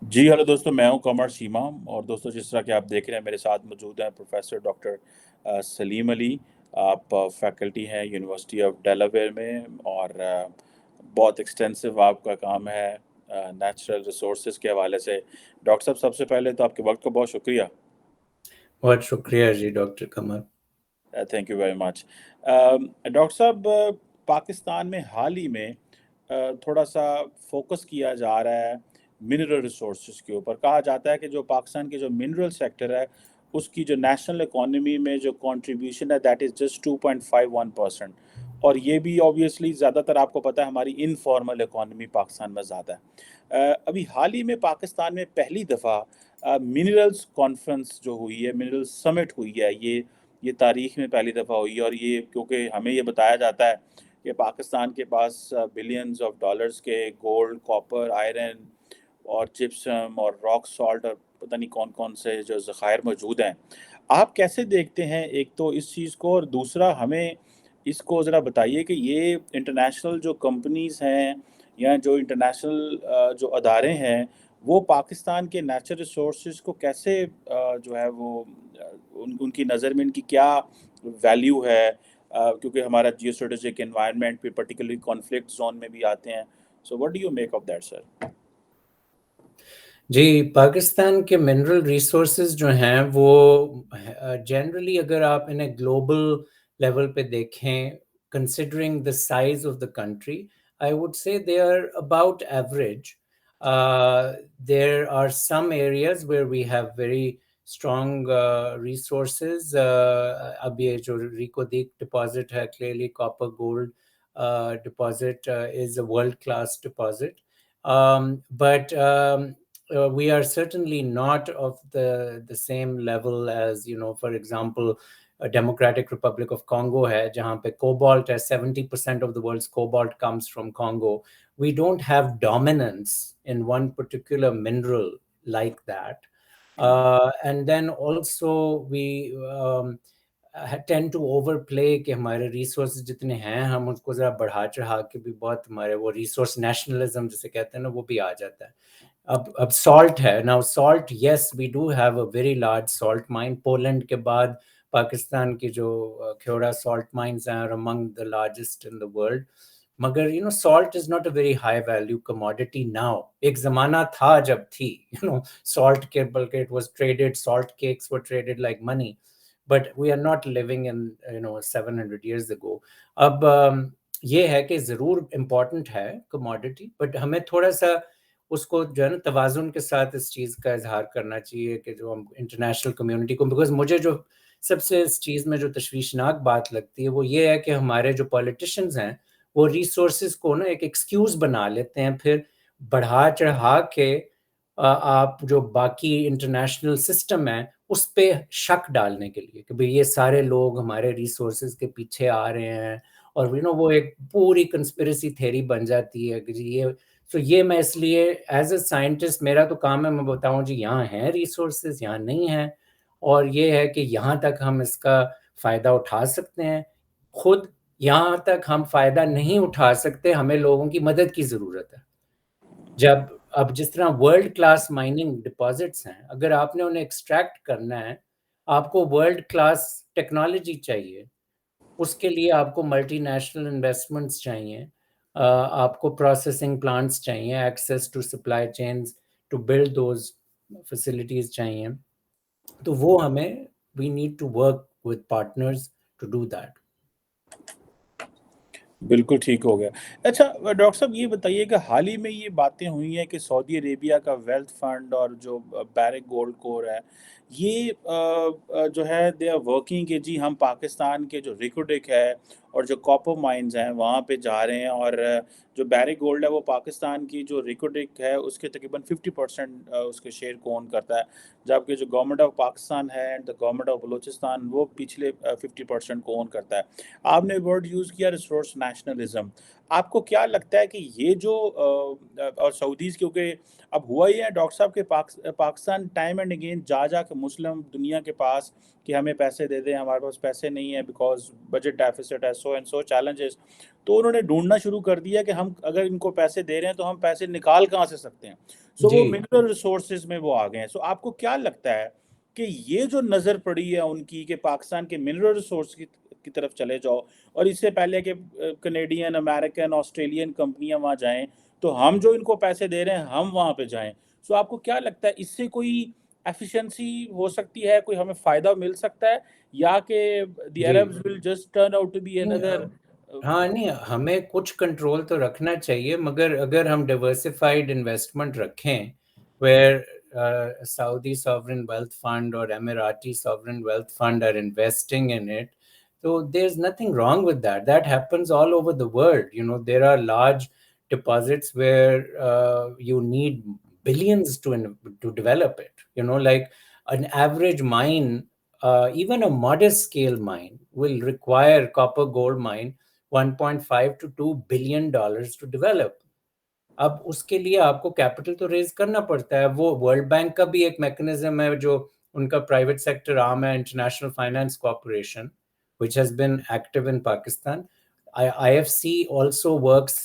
जी, hello दोस्तों, मैं हूँ कमर शीमा। और दोस्तों, जिस तरह कि आप देख रहे हैं, मेरे साथ मौजूद हैं प्रोफ़ेसर डॉक्टर सलीम अली। आप फैकल्टी हैं यूनिवर्सिटी ऑफ डेलावेयर में और बहुत एक्सटेंसिव आपका काम है नेचुरल रिसोर्सेज़ के हवाले से। डॉक्टर साहब, सबसे पहले तो आपके वक़्त का बहुत शुक्रिया। बहुत शुक्रिया ji doctor Qamar. Thank you very much. Doctor साहब, पाकिस्तान में हाल ही में थोड़ा-सा फ़ोकस किया जा रहा है मिनरल रिसोर्सेज़ के ऊपर। कहा जाता है कि जो पाकिस्तान के जो मिनरल सेक्टर है, उसकी जो नेशनल इकोनॉमी में जो कंट्रीब्यूशन है, दैट इज़ जस्ट 2.51%। और ये भी ऑब्वियसली ज़्यादातर आपको पता है, हमारी इनफॉर्मल इकोनॉमी पाकिस्तान में ज़्यादा है। अभी हाल ही में पाकिस्तान में पहली दफ़ा मिनरल्स कॉन्फ्रेंस जो हुई है, मिनरल्स समिट हुई है, ये तारीख़ में पहली दफ़ा हुई है। और ये क्योंकि हमें ये बताया जाता है कि पाकिस्तान के पास बिलियंस ऑफ डॉलर्स के गोल्ड, कॉपर, आयरन और जिप्सम और रॉक सॉल्ट और पता नहीं कौन-कौन से जो ज़खायर मौजूद हैं। आप कैसे देखते हैं एक तो इस चीज़ को, और दूसरा हमें इसको ज़रा बताइए कि ये इंटरनेशनल जो कंपनीज़ हैं या जो इंटरनेशनल जो अदारे हैं, वो पाकिस्तान के नेचुरल रिसोर्सेज़ को कैसे जो है वो उनकी नज़र में इनकी क्या वैल्यू है? क्योंकि हमारा जियो स्ट्रैटेजिक एनवायरनमेंट भी पर्टिकुलरली कॉन्फ्लिक्ट ज़ोन में भी आते हैं। So what do you make of that sir? जी, पाकिस्तान के मिनरल रिसोर्सेज जो हैं वो जनरली अगर आप इन्हें ग्लोबल लेवल पे देखें, considering the size of the country, I would say they are about average. There are some areas where we have very strong resources. अब ये जो रिको दीक डिपॉजिट है, clearly copper gold deposit is a world class deposit, but we are certainly not of the same level as, for example, a Democratic Republic of Congo hai jahan pe cobalt hai, 70% of the world's cobalt comes from Congo. We don't have dominance in one particular mineral like that. And then also we tend to overplay कि हमारे resource जितने हैं हम उसको ज़रा बढ़ा चढ़ा के भी बहुत हमारे वो रिसोर्स नेशनलिज्म जिसे कहते हैं ना, वो भी आ जाता है। अब सॉल्ट है, now salt, yes we do have a very large salt mine. Poland के बाद पाकिस्तान की जो ख्योड़ा सॉल्ट माइंस हैं, among the largest in the world. मगर salt is not a very high value commodity now. एक जमाना था जब थी, सॉल्ट के, बल्कि it was traded, salt cakes were traded like money, but we are not living in 700 years ago. अब ये है कि ज़रूर इम्पॉर्टेंट है कमोडिटी, बट हमें थोड़ा सा उसको जो है ना तवाज़ुन के साथ इस चीज़ का इजहार करना चाहिए कि जो हम इंटरनेशनल कम्युनिटी को, बिकॉज मुझे जो सबसे इस चीज़ में जो तशवीशनाक बात लगती है वो ये है कि हमारे जो पॉलिटिशियंस हैं वो रिसोर्सेज को ना एक एक्सक्यूज़ बना लेते हैं, फिर बढ़ा चढ़ा के आप जो बाकी इंटरनेशनल सिस्टम है उस पे शक डालने के लिए कि भाई ये सारे लोग हमारे रिसोर्सेज के पीछे आ रहे हैं, और वो एक पूरी कंस्पिरेसी थ्योरी बन जाती है कि जी ये, तो ये मैं इसलिए एज अ साइंटिस्ट मेरा तो काम है, मैं बताऊं जी यहाँ हैं रिसोर्सेज, यहाँ नहीं है, और ये है कि यहाँ तक हम इसका फ़ायदा उठा सकते हैं खुद, यहाँ तक हम फ़ायदा नहीं उठा सकते, हमें लोगों की मदद की ज़रूरत है। जब अब जिस तरह वर्ल्ड क्लास माइनिंग डिपॉजिट्स हैं, अगर आपने उन्हें एक्सट्रैक्ट करना है, आपको वर्ल्ड क्लास टेक्नोलॉजी चाहिए, उसके लिए आपको मल्टीनेशनल इन्वेस्टमेंट्स चाहिए, आपको प्रोसेसिंग प्लांट्स चाहिए, access to supply chains to build those facilities चाहिए। तो वो हमें, we need to work with partners to do that. बिल्कुल ठीक हो गया। अच्छा, डॉक्टर साहब ये बताइए कि हाल ही में ये बातें हुई हैं कि सऊदी अरेबिया का वेल्थ फंड और जो बैरिक गोल्ड कोर है, ये जो है दे आर वर्किंग कि जी हम पाकिस्तान के जो रिकोडिक है और जो कॉपर माइंस हैं वहाँ पे जा रहे हैं। और जो बैरिक गोल्ड है वो पाकिस्तान की जो रिकोडिक है उसके तकरीबन 50% उसके शेयर को ओन करता है। जबकि जो गवर्नमेंट ऑफ पाकिस्तान है and the government of Balochistan वो पिछले 50% को ओन करता है। आपने वर्ड यूज़ किया रिसोर्स नेशनलिज्म। आपको क्या लगता है कि ये जो और सऊदीज़, क्योंकि अब हुआ ही है डॉक्टर साहब, के पाकिस्तान टाइम एंड अगेन जा के मुस्लिम दुनिया के पास कि हमें पैसे दे दें, हमारे पास पैसे नहीं है बिकॉज़ बजट डेफ़िसिट है, सो एंड सो चैलेंजेस। तो उन्होंने ढूँढना शुरू कर दिया कि हम अगर इनको पैसे दे रहे हैं तो हम पैसे निकाल कहाँ से सकते हैं। सो जी। वो मिनरल रिसोर्सेज़ में वो आ गए हैं। सो आपको क्या लगता है कि ये जो नज़र पड़ी है उनकी कि पाकिस्तान के मिनरल रिसोर्स की तरफ चले जाओ, और इससे पहले कि कनेडियन, अमेरिकन, ऑस्ट्रेलियन कंपनियाँ वहाँ जाएँ, तो हम जो इनको पैसे दे रहे हैं, हम वहाँ पे जाएँ। सो आपको क्या लगता है इससे कोई एफिशिएंसी हो सकती है, कोई हमें फ़ायदा मिल सकता है, या कि द जी। Arabs will just turn out to be नहीं अनदर हाँ, नहीं हमें कुछ कंट्रोल तो रखना चाहिए, मगर अगर हम डाइवर्सिफाइड इन्वेस्टमेंट रखें where Saudi sovereign wealth fund और Emirati sovereign wealth fund are investing in it, so there's nothing wrong with that. That happens all over the world. You know, there are large deposits where you need billions to develop it. You know, like an average mine, even a modest scale mine, will require copper gold mine 1.5 to 2 billion dollars to develop. अब उसके लिए आपको capital तो raise करना पड़ता है। वो world bank का भी एक मैकेनिज्म है, जो उनका प्राइवेट सेक्टर आर्म है, international finance corporation, which has been active in Pakistan. IFC also works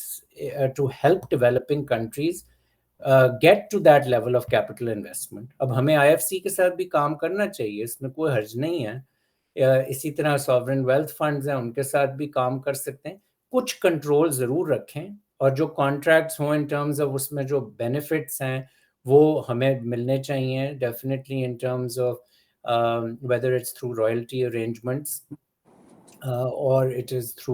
to help developing countries get to that level of capital investment. अब हमें IFC के साथ भी काम करना चाहिए, इसमें कोई हर्ज नहीं है। इसी तरह सॉवरेन वेल्थ फंड्स हैं, उनके साथ भी काम कर सकते हैं। कुछ कंट्रोल ज़रूर रखें, और जो कॉन्ट्रैक्ट्स हों इन टर्म्स ऑफ उसमें जो बेनिफिट्स हैं वो हमें मिलने चाहिए definitely, in terms of whether it's through royalty arrangements और it is through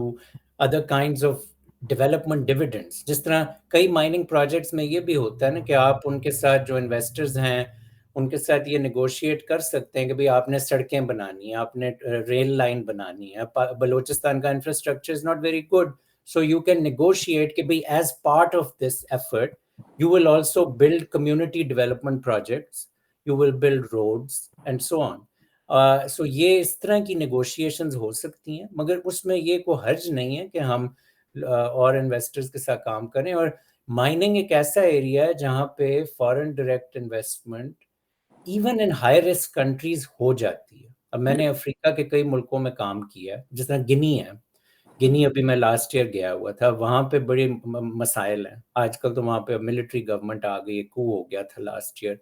other kinds of development dividends. जिस तरह कई माइनिंग प्रोजेक्ट्स में ये भी होता है ना कि आप उनके साथ जो इन्वेस्टर्स हैं उनके साथ ये नेगोशिएट कर सकते हैं कि भाई आपने सड़कें बनानी है, आपने रेल लाइन बनानी है। बलूचिस्तान का infrastructure is not very good, so you can negotiate कि भाई as part of this effort you will also build community development projects, you will build roads and so on. So ये इस तरह की negotiations हो सकती हैं, मगर उसमें ये कोई हर्ज नहीं है कि हम और इन्वेस्टर्स के साथ काम करें। और माइनिंग एक ऐसा एरिया है जहाँ पे foreign direct investment even in high risk countries हो जाती है। अब मैंने अफ्रीका के कई मुल्कों में काम किया है, जिस तरह गिनी है। गिनी अभी मैं लास्ट ईयर गया हुआ था, वहाँ पे बड़े मसाइल हैं आजकल। तो वहाँ पे मिलिट्री गवर्नमेंट आ गई, कू हो गया था लास्ट ईयर।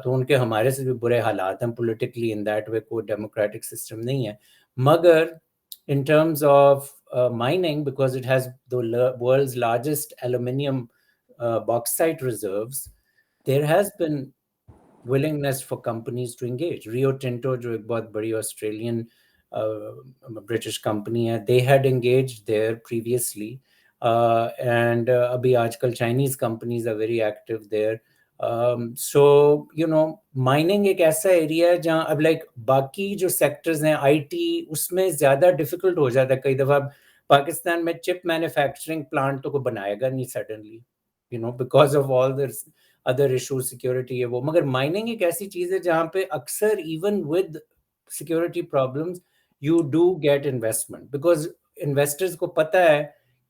तो उनके हमारे से भी बुरे हालात हैं पोलिटिकली, इन दैट वे कोई डेमोक्रेटिक सिस्टम नहीं है। मगर in terms of mining, because it has the world's largest aluminium bauxite reserves, there has been willingness for companies to engage. Rio Tinto, जो एक बहुत बड़ी Australian British company है, they had engaged there previously, and अभी आजकल Chinese companies are very active there. So you know, mining एक ऐसा area है जहाँ अब लाइक बाकी जो सेक्टर्स हैं IT, उसमें ज़्यादा डिफिकल्ट हो जाता है कई दफ़ा। पाकिस्तान में चिप मैन्युफैक्चरिंग प्लांट तो कोई बनाएगा नहीं suddenly, you know, because of all this other issue, security है वो। मगर माइनिंग एक ऐसी चीज़ है जहाँ पे अक्सर even with security problems you do get investment, because investors को पता है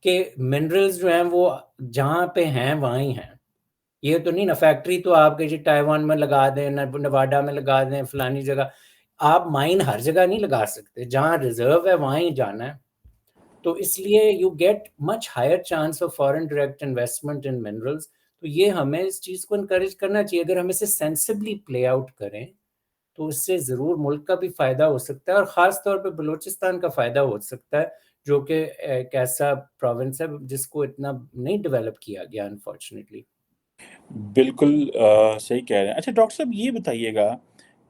कि मिनरल्स जो हैं वो जहाँ पे हैं वहाँ ही हैं। ये तो नहीं ना फैक्ट्री तो आपके जी ताइवान में लगा दें, नवाडा में लगा दें, फलानी जगह। आप माइन हर जगह नहीं लगा सकते, जहाँ रिजर्व है वहाँ ही जाना है। तो इसलिए you get much higher chance of foreign direct investment in minerals. तो ये हमें इस चीज़ को इनकरेज करना चाहिए। अगर हम इसे सेंसिबली प्ले आउट करें तो इससे ज़रूर मुल्क का भी फ़ायदा हो सकता है, और ख़ास तौर पे बलूचिस्तान का फ़ायदा हो सकता है, जो कि एक ऐसा प्रोविंस है जिसको इतना नहीं डेवलप किया गया अनफॉर्चुनेटली। बिल्कुल सही कह रहे हैं। अच्छा डॉक्टर साहब ये बताइएगा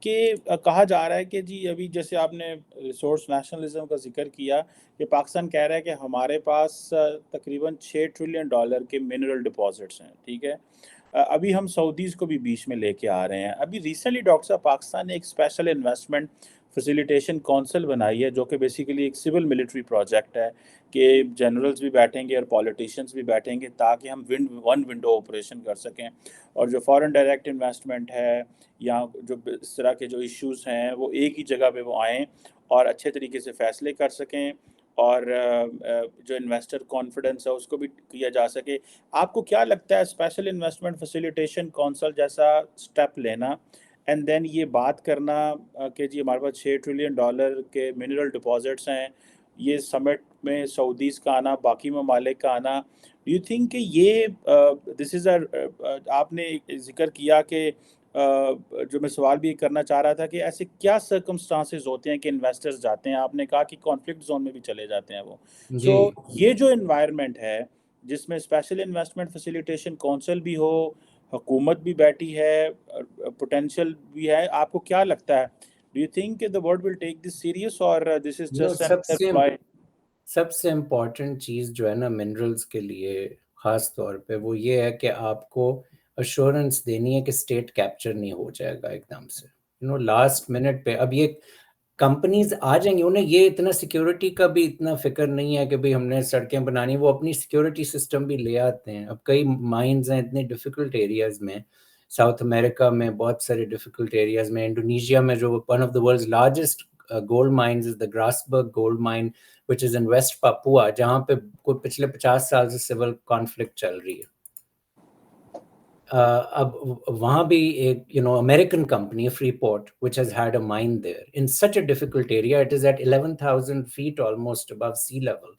कि कहा जा रहा है कि जी अभी जैसे आपने रिसोर्स नेशनलिज्म का ज़िक्र किया कि पाकिस्तान कह रहा है कि हमारे पास तकरीबन $6 ट्रिलियन के मिनरल डिपॉज़िट्स हैं, ठीक है? अभी हम सऊदीज़ को भी बीच में लेके आ रहे हैं। अभी रिसेंटली डॉक्टर साहब पाकिस्तान ने एक स्पेशल इन्वेस्टमेंट फैसिलिटेशन काउंसिल बनाई है, जो कि बेसिकली एक सिविल मिलिट्री प्रोजेक्ट है कि जनरल्स भी बैठेंगे और पॉलिटिशियंस भी बैठेंगे ताकि हम वन विंडो ऑपरेशन कर सकें, और जो फॉरेन डायरेक्ट इन्वेस्टमेंट है या जो इस तरह के जो इश्यूज़ हैं वो एक ही जगह पे वो आएँ और अच्छे तरीके से फ़ैसले कर सकें और जो इन्वेस्टर कॉन्फिडेंस है उसको भी किया जा सके। आपको क्या लगता है स्पेशल इन्वेस्टमेंट फैसिलिटेशन काउंसिल जैसा स्टेप लेना एंड देन ये बात करना कि जी हमारे पास $6 ट्रिलियन के मिनरल डिपॉजिट्स हैं, ये समिट में सऊदीज़ का आना, बाकी ममालिक का आना, डू यू थिंक कि ये दिस इज़ आपने ज़िक्र किया कि जो मैं सवाल भी करना चाह रहा था कि ऐसे क्या सर्कमस्टांसेस होते हैं कि इन्वेस्टर्स जाते हैं, आपने कहा कि कॉन्फ्लिक्ट जोन में भी चले जाते हैं वो। जी। सो ये जो एनवायरनमेंट है, जिसमें स्पेशल इन्वेस्टमेंट फैसिलिटेशन काउंसिल भी हो, हुकूमत भी बैठी है, पोटेंशियल भी है, आपको क्या लगता है? Do you think the world will take this serious और this is just another ploy? सबसे इम्पोर्टेंट चीज़ जो है ना मिनरल्स के लिए ख़ास तौर पे वो ये है कि आपको अश्योरेंस देनी है कि स्टेट कैप्चर नहीं हो जाएगा एकदम से, लास्ट मिनट पे। अब ये कंपनीज आ जाएंगी, उन्हें ये इतना सिक्योरिटी का भी इतना फिक्र नहीं है कि भाई हमने सड़कें बनानी, वो अपनी सिक्योरिटी सिस्टम भी ले आते हैं। अब कई माइंस हैं इतने डिफिकल्ट एरियाज में, साउथ अमेरिका में बहुत सारे डिफिकल्ट एरियाज में, इंडोनेशिया में जो one of the world's largest gold mines is the Grasberg gold mine which is in West Papua, जहाँ पे कोई पिछले 50 साल से सिविल कॉन्फ्लिक्ट चल रही है। अब वहाँ भी एक American company Freeport which has had a mine there in such a difficult area. It is at 11,000 feet almost above sea level.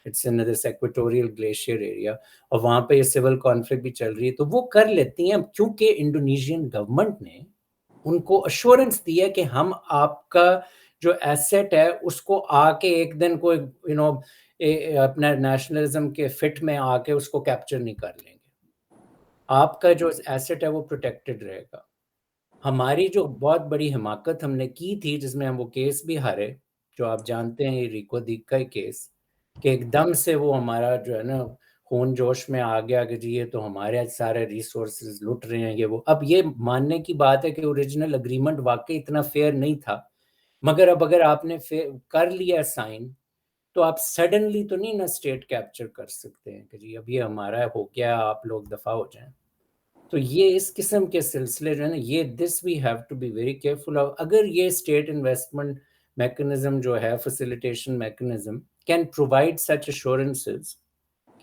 It's in this equatorial glacier area और वहाँ पे ये सिविल कॉन्फ्लिक्ट भी चल रही है, तो वो कर लेती हैं क्योंकि इंडोनेशियन गवर्नमेंट ने उनको अश्योरेंस दी है कि हम आपका जो एसेट है उसको आके एक दिन कोई अपना नेशनलिज्म के फिट में आके उसको कैप्चर नहीं कर लेंगे। आपका जो एसेट है वो प्रोटेक्टेड रहेगा। हमारी जो बहुत बड़ी हिमाकत हमने की थी जिसमें हम वो केस भी हारे, जो आप जानते हैं, ये रिको दीक का ही केस, कि एकदम से वो हमारा जो है ना खून जोश में आ गया कि जी ये तो हमारे सारे रिसोर्सेज लुट रहे हैं ये वो। अब ये मानने की बात है कि ओरिजिनल अग्रीमेंट वाकई इतना फेयर नहीं था, मगर अब अगर आपने कर लिया साइन तो आप सडनली तो नहीं ना स्टेट कैप्चर कर सकते हैं कि जी अब ये हमारा हो गया, आप लोग दफा हो जाएं। तो ये इस किस्म के सिलसिले जो है ना, ये this we have to be very careful of. अगर ये स्टेट इन्वेस्टमेंट मैकेनिज्म जो है, facilitation mechanism, can provide such assurances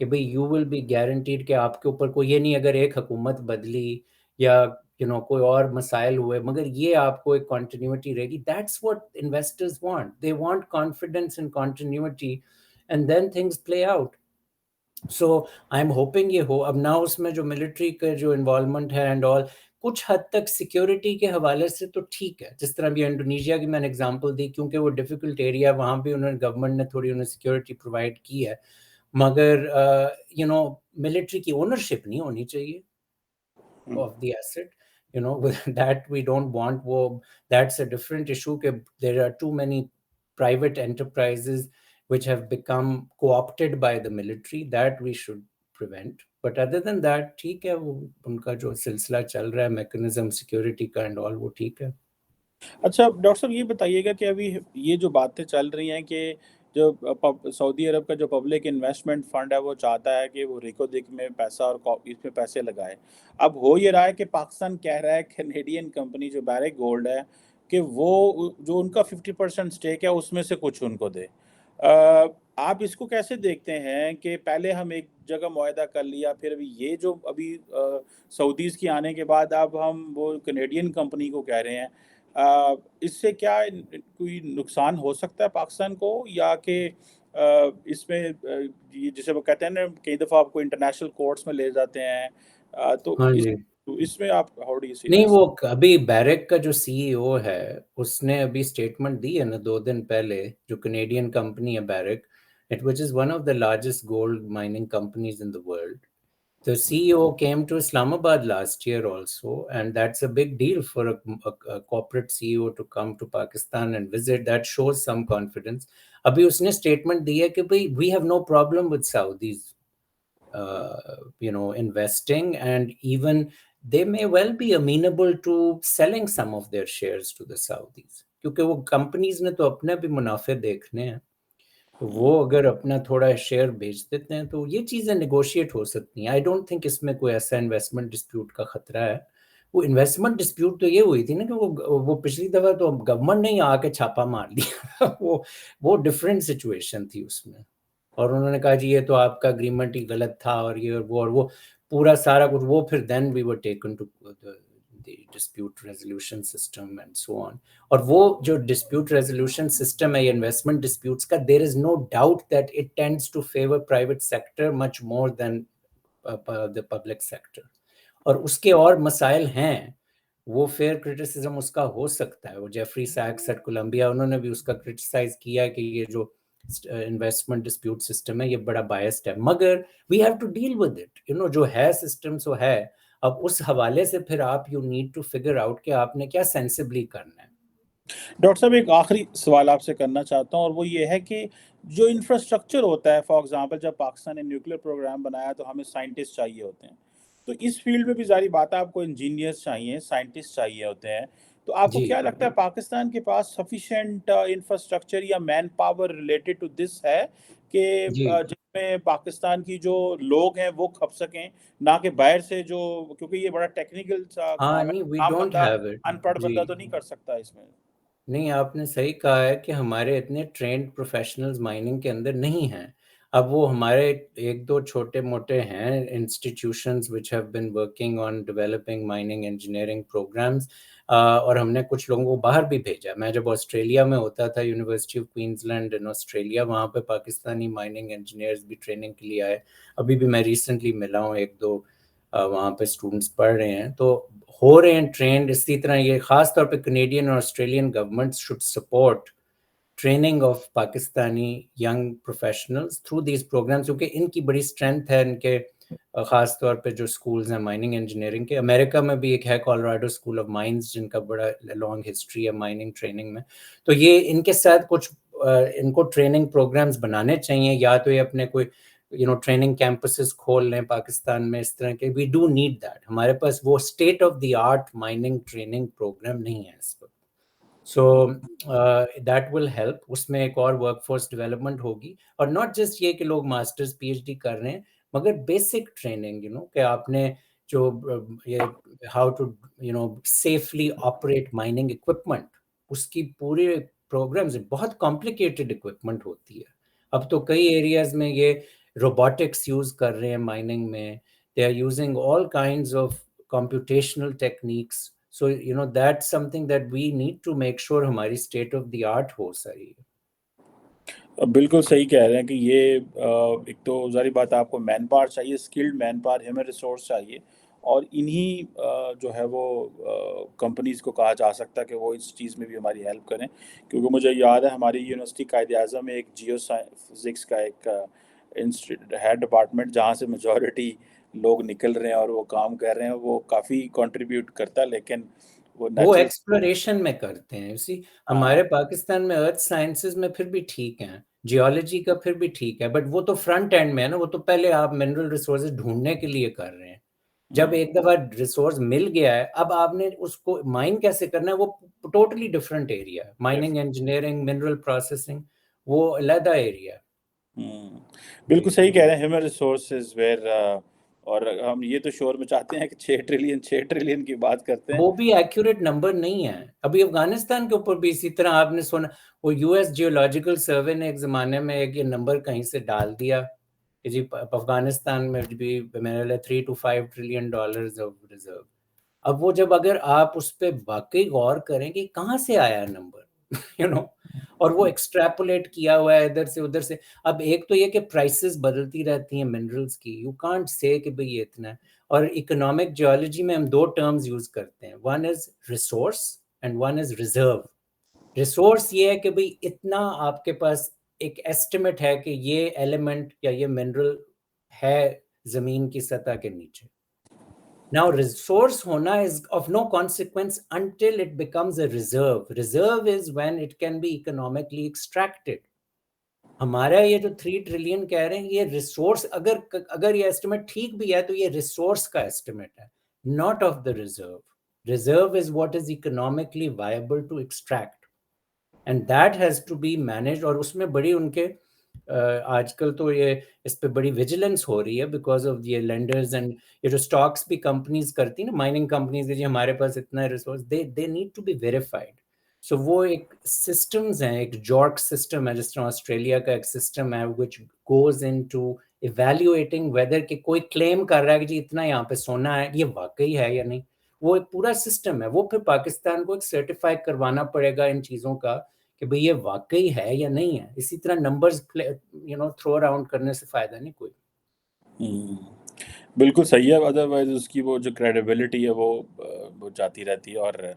कि भाई यू विल बी गारंटीड कि आपके ऊपर कोई ये नहीं, अगर एक हुकूमत बदली या कोई और मसाइल हुए, मगर ये आपको एक कॉन्टिन्यूटी रहेगी। That's what investors want, they want confidence in continuity and then things play out. So I am hoping ये हो। अब ना उसमें जो मिलिट्री का जो इन्वॉल्वमेंट है एंड ऑल, कुछ हद तक सिक्योरिटी के हवाले से तो ठीक है, जिस तरह भी इंडोनेशिया की मैंने एग्जांपल दी, क्योंकि वो डिफिकल्ट एरिया, वहाँ भी उन्होंने गवर्नमेंट ने थोड़ी उन्हें सिक्योरिटी प्रोवाइड की है, मगर मिलिट्री की ओनरशिप नहीं होनी चाहिए of the asset, that we don't want. वो that's a different issue कि there are too many private enterprises which have become co-opted by the military, that we should prevent. But other than that ठीक है, वो उनका जो सिलसिला चल रहा है मैकेनिज्म सिक्योरिटी का एंड ऑल, वो ठीक है। अच्छा डॉक्टर साहब ये बताइएगा कि अभी ये जो बातें चल रही हैं कि जो सऊदी अरब का जो पब्लिक इन्वेस्टमेंट फंड है वो चाहता है कि वो रिको दिक में पैसा और इसमें पैसे लगाए। अब हो ये रहा है कि पाकिस्तान कह रहा है कैनेडियन कंपनी जो बैरिक गोल्ड है कि वो जो उनका 50% स्टेक है उसमें से कुछ उनको दे। आप इसको कैसे देखते हैं कि पहले हम एक जगह मुआहदा कर लिया, फिर अभी ये जो अभी सऊदीज़ की आने के बाद अब हम वो कैनेडियन कंपनी को कह रहे हैं। इससे क्या कोई नुकसान हो सकता है पाकिस्तान को, या कि इसमें ये जिसे वो कहते हैं ना कई दफ़ा आपको इंटरनेशनल कोर्ट्स में ले जाते हैं, हाँ जी। तो इसमें आप हाउ डू यू सी नहीं, दिस? वो अभी बैरक का जो सीईओ है उसने अभी स्टेटमेंट दी है ना 2 दिन पहले, जो कनेडियन कंपनी है barrack, it which is one of the largest gold mining companies in the world. The CEO came to Islamabad last year also, and that's a big deal for a corporate CEO to come to Pakistan and visit. That shows some confidence. अभी उसने statement दी है कि भाई we have no problem with Saudis, investing, and even they may well be amenable to selling some of their shares to the Saudis, क्योंकि वो companies ने तो अपने भी मुनाफे देखने हैं। तो वो अगर अपना थोड़ा शेयर बेच देते हैं तो ये चीज़ें नेगोशिएट हो सकती हैं। आई डोंट थिंक इसमें कोई ऐसा इन्वेस्टमेंट डिस्प्यूट का खतरा है, वो इन्वेस्टमेंट डिस्प्यूट तो ये हुई थी ना कि वो पिछली दफा तो गवर्नमेंट ने ही आके छापा मार दिया वो डिफरेंट सिचुएशन थी उसमें, और उन्होंने कहा जी ये तो आपका अग्रीमेंट ही गलत था और ये और वो पूरा सारा कुछ, वो फिर then we were taken to the dispute resolution system and so on. और वो जो डिस्प्यूट रेजोल्यूशन सिस्टम है इन्वेस्टमेंट डिस्प्यूट्स का, there is no doubt that it tends to favour private sector much more than the public sector. और उसके और मसाइल हैं, वो फेयर क्रिटिसिज्म उसका हो सकता है। वो जेफरी सैक्स एट कोलंबिया, उन्होंने भी उसका क्रिटिसाइज किया कि ये जो इन्वेस्टमेंट डिस्प्यूट सिस्टम है ये बड़ा बायस्ड है, मगर we have to deal with it, you know, जो है सिस्टम सो है। अब उस हवाले से फिर आप you need to figure out कि आपने क्या सेंसिबली करना है। डॉक्टर साहब, एक आखिरी सवाल आपसे करना चाहता हूँ और वो ये है कि जो इंफ्रास्ट्रक्चर होता है, फॉर एग्जांपल जब पाकिस्तान ने न्यूक्लियर प्रोग्राम बनाया तो हमें साइंटिस्ट चाहिए होते हैं। तो इस फील्ड में भी ज़ाहिर बात है आपको इंजीनियर्स चाहिए, साइंटिस्ट चाहिए होते हैं। तो आपको जी क्या लगता है पाकिस्तान के पास सफिशिएंट इंफ्रास्ट्रक्चर या manpower related to this है कि जी जिसमें पाकिस्तान की जो लोग हैं वो खप सकें, ना कि बाहर से जो, क्योंकि ये बड़ा टेक्निकल सा हाँ, काम है, नहीं वी आम डोंट बंदा, हैव इट। अनपढ़ जी बंदा तो नहीं कर सकता इसमें। नहीं, आपने सही कहा है कि हमारे इतने ट्रेंड प्रोफेशनल्स माइनिंग के अंदर नहीं हैं। अब वो हमारे एक दो छोटे मोटे हैं institutions which have been working on developing mining engineering programmes, और हमने कुछ लोगों को बाहर भी भेजा। मैं जब ऑस्ट्रेलिया में होता था, university of Queensland in Australia, वहाँ पे पाकिस्तानी माइनिंग इंजीनियर्स भी ट्रेनिंग के लिए आए। अभी भी मैं रिसेंटली मिला हूँ, एक दो वहाँ पे स्टूडेंट्स पढ़ रहे हैं, तो हो रहे हैं ट्रेंड। इसी तरह ये खास तौर पे कनेडियन और Australian government should support training of Pakistani young professionals through these programmes, क्योंकि इनकी बड़ी स्ट्रेंथ है इनके खास तौर पे जो स्कूल्स हैं माइनिंग इंजीनियरिंग के। अमेरिका में भी एक है कोलोराडो स्कूल ऑफ माइंस, जिनका बड़ा लॉन्ग हिस्ट्री है माइनिंग ट्रेनिंग में। तो ये इनके साथ कुछ इनको ट्रेनिंग प्रोग्राम्स बनाने चाहिए, या तो ये अपने कोई ट्रेनिंग कैंपसेस खोल लें पाकिस्तान में इस तरह के। We do need that. हमारे पास वो state of the art mining training programme नहीं है इस वक्त। So that will help. उसमें एक और वर्कफोर्स डेवलपमेंट होगी, और नॉट जस्ट ये कि लोग मास्टर्स पीएचडी कर रहे हैं, मगर बेसिक ट्रेनिंग, कि आपने जो ये how to safely operate mining equipment, उसकी पूरी प्रोग्राम्स, बहुत कॉम्प्लिकेटेड इक्विपमेंट होती है। अब तो कई एरियाज में ये रोबोटिक्स यूज कर रहे हैं माइनिंग में, they are using all kinds of computational techniques. So that's something that we need to make sure हमारी state of the art हो सारी। बिल्कुल सही कह रहे हैं कि ये एक तो ज़ाहिर बात है आपको मैन पावर चाहिए, skilled man power, human resource चाहिए, और इन्हीं जो है वो कंपनीज़ को कहा जा सकता है कि वो इस चीज़ में भी हमारी हेल्प करें। क्योंकि मुझे याद है हमारी यूनिवर्सिटी कायद-ए-आज़म में एक जियो फिज़िक्स का एक इंस्टीट्यूट है, डिपार्टमेंट, जहाँ से मेजॉरिटी लोग निकल रहे हैं और वो काम कर रहे हैं, वो काफ़ी कंट्रीब्यूट करता है, लेकिन वो वो नेचुरल। एक्सप्लोरेशन में करते हैं इसी। हाँ। हमारे पाकिस्तान में अर्थ साइंसेज में फिर भी ठीक है, जियोलॉजी का फिर भी ठीक है, बट वो तो फ्रंट एंड में है ना, वो तो पहले आप मिनरल रिसोर्सेज ढूंढने के लिए कर रहे हैं। जब एक दफा रिसोर्स मिल गया है, अब आपने उसको माइन कैसे करना है, वो टोटली डिफरेंट एरिया है। माइनिंग इंजीनियरिंग, मिनरल प्रोसेसिंग, वो अलग एरिया है। हुँ। जी बिल्कुल सही कह रहे हैं, ह्यूमन रिसोर्सेज़ वेयर, और हम ये तो शोर मचाते हैं कि 6 ट्रिलियन की बात करते हैं। वो भी एक्यूरेट नंबर नहीं है। अभी अफगानिस्तान के ऊपर भी इसी तरह आपने सुना, वो यूएस जियोलॉजिकल सर्वे ने एक जमाने में एक ये नंबर कहीं से डाल दिया कि जी अफगानिस्तान में भी मैंने 3 to 5 trillion dollars of reserve. अब वो जब अगर आप उस पर वाकई गौर करें कि कहाँ से आया नंबर यू नो और वो एक्सट्रैपोलेट किया हुआ है इधर से उधर से। अब एक तो ये कि प्राइसेस बदलती रहती हैं मिनरल्स की, यू कांट से कि भाई ये इतना है। और इकोनॉमिक जियोलॉजी में हम दो टर्म्स यूज करते हैं, one is resource and one is reserve. Resource ये है कि भाई इतना आपके पास एक एस्टिमेट है कि ये एलिमेंट या ये मिनरल है जमीन की सतह के नीचे। Now, resource hona is of no consequence until it becomes a reserve. Reserve is when it can be economically extracted. हमारा ये जो 3 ट्रिलियन कह रहे हैं, ये रिसोर्स, अगर अगर ये एस्टिमेट ठीक भी है तो ये रिसोर्स का एस्टिमेट है, not of the reserve. Reserve is what is economically viable to extract, and that has to be managed. और उसमें बड़ी उनके आजकल तो ये इस पे बड़ी विजिलेंस हो रही है बिकॉज ऑफ ये लेंडर्स एंड ये जो स्टॉक्स भी कंपनीज करती है ना, माइनिंग कंपनीज, जी हमारे पास इतना resource, they need to be verified. So वो एक सिस्टम्स हैं, एक जॉर्क सिस्टम है जिस तरह ऑस्ट्रेलिया का एक सिस्टम है which goes into evaluating whether कि कोई क्लेम कर रहा है कि जी इतना यहाँ पे सोना है, ये वाकई है या नहीं। वो एक पूरा सिस्टम है, वो फिर पाकिस्तान को एक सर्टिफाई करवाना पड़ेगा इन चीज़ों का कि भाई ये वाकई है या नहीं है। इसी तरह नंबर्स थ्रो अराउंड करने से फायदा नहीं कोई। बिल्कुल सही है, अदरवाइज उसकी वो जो क्रेडिबिलिटी है वो जाती रहती है और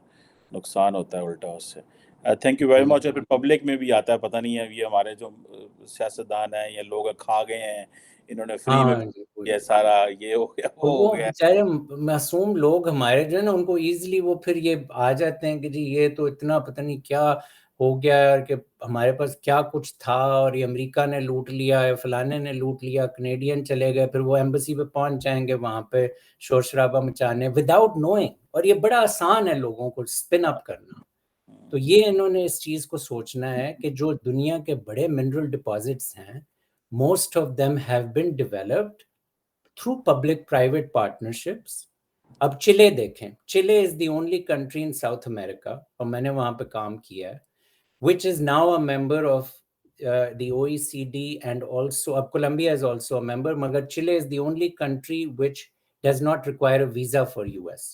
नुकसान होता है उल्टा उससे। Thank you very much. और फिर पब्लिक में भी आता है, पता नहीं है ये हमारे जो सियासतदान हैं ये लोग खा गए हैं, इन्होंने फ्री में हाँ ये सारा, ये हो गया और वो हो वो गया। बेचारे मासूम लोग हमारे जो है ना, उनको इजीली वो फिर ये आ जाते हैं कि जी ये तो इतना पता नहीं क्या हो गया यार, कि हमारे पास क्या कुछ था और ये अमेरिका ने लूट लिया है, फलाने ने लूट लिया, कनेडियन चले गए, फिर वो एम्बेसी पे पहुंच जाएंगे वहां पे शोर शराबा मचाने विदाउट नोइंग। और ये बड़ा आसान है लोगों को स्पिन अप करना। तो ये इन्होंने इस चीज को सोचना है कि जो दुनिया के बड़े मिनरल डिपॉजिट्स हैं, most of them have been developed through public private partnerships. अब चिले देखें, Chile is the only country in South America, और मैंने वहां पे काम किया है, which is now a member of the OECD, and also Colombia is also a member, मगर Chile is the only country which does not require a visa for US।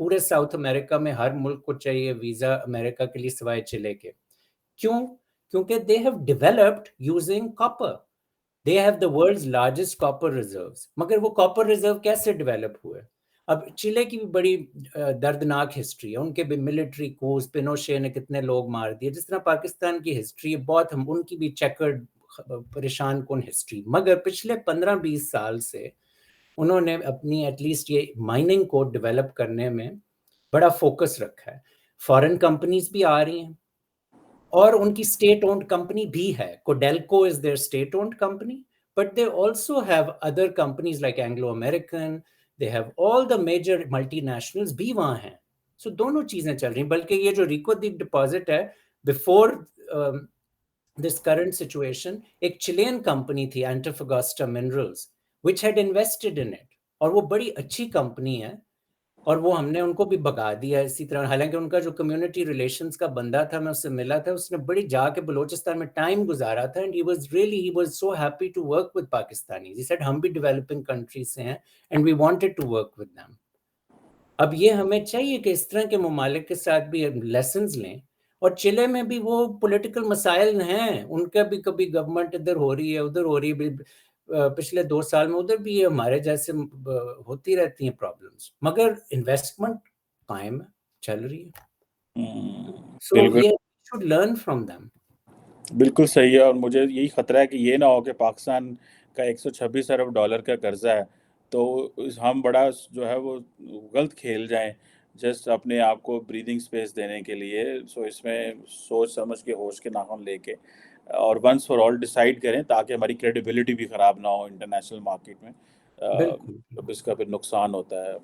पूरे south America में हर मुल्क को चाहिए वीजा अमेरिका के लिए सिवाय चिले के। क्यों? क्योंकि they have developed using copper, they have the world's largest copper reserves। मगर वो कॉपर रिजर्व कैसे डेवलप हुए? अब चिले की भी बड़ी दर्दनाक हिस्ट्री है, उनके भी मिलिट्री कूज, पिनोशे ने कितने लोग मार दिए, जिस तरह पाकिस्तान की हिस्ट्री है बहुत, हम उनकी भी चेकर्ड परेशान कौन हिस्ट्री। मगर पिछले 15-20 साल से उन्होंने अपनी एटलीस्ट ये माइनिंग को डेवलप करने में बड़ा फोकस रखा है। फॉरेन कंपनीज भी आ रही हैं और उनकी स्टेट ओन्ड कंपनी भी है। Codelco is their state owned company, but they also have other companies like Anglo American, they have all the major multinationals भी वहां हैं। सो दोनों चीजें चल रही, बल्कि ये जो रिको दीप डिपॉजिट है, बिफोर दिस करंट सिचुएशन एक चिलियन कंपनी थी Antofagasta Minerals which had invested in it, और वो बड़ी अच्छी कंपनी है, और वो हमने उनको भी भगा दिया इसी तरह। हालांकि उनका जो कम्युनिटी रिलेशंस का बंदा था, मैं उससे मिला था, उसने बड़ी जाके बलूचिस्तान में टाइम गुजारा था, and he was so happy to work with Pakistanis. He said हम भी डेवलपिंग कंट्री से हैं and we wanted to work with them. अब ये हमें चाहिए कि इस तरह के ममालिक के साथ भी लेसन्स लें। और चिले में भी वो पॉलिटिकल मसाइल हैं, उनका भी कभी गवर्नमेंट इधर हो रही है उधर हो रही है, पिछले 2 साल में उधर भी हमारे जैसे होती रहती हैं प्रॉब्लम्स, मगर इन्वेस्टमेंट कायम चल रही है। सो बिल्कुल ये शुड लर्न फ्रॉम देम। बिल्कुल सही है। और मुझे यही खतरा है कि ये ना हो कि पाकिस्तान का 126 अरब डॉलर का कर्जा है, तो हम बड़ा जो है वो गलत खेल जाएं जस्ट अपने आप को ब्रीदिंग स्पेस देने के लिए। सो इसमें सोच समझ के होश के नाखुन लेके और वंस फॉर ऑल डिसाइड करें, ताकि हमारी क्रेडिबिलिटी भी ख़राब ना हो इंटरनेशनल मार्केट में। बिल्कुल। अब इसका फिर नुकसान होता है।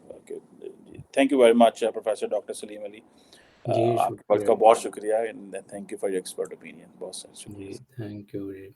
Thank you very much professor doctor Saleem Ali. जी आपके वक्त शुक्रिया। का बहुत शुक्रिया, and thank you for your expert opinion. बहुत सारा जी शुक्रिया। Thank you ji.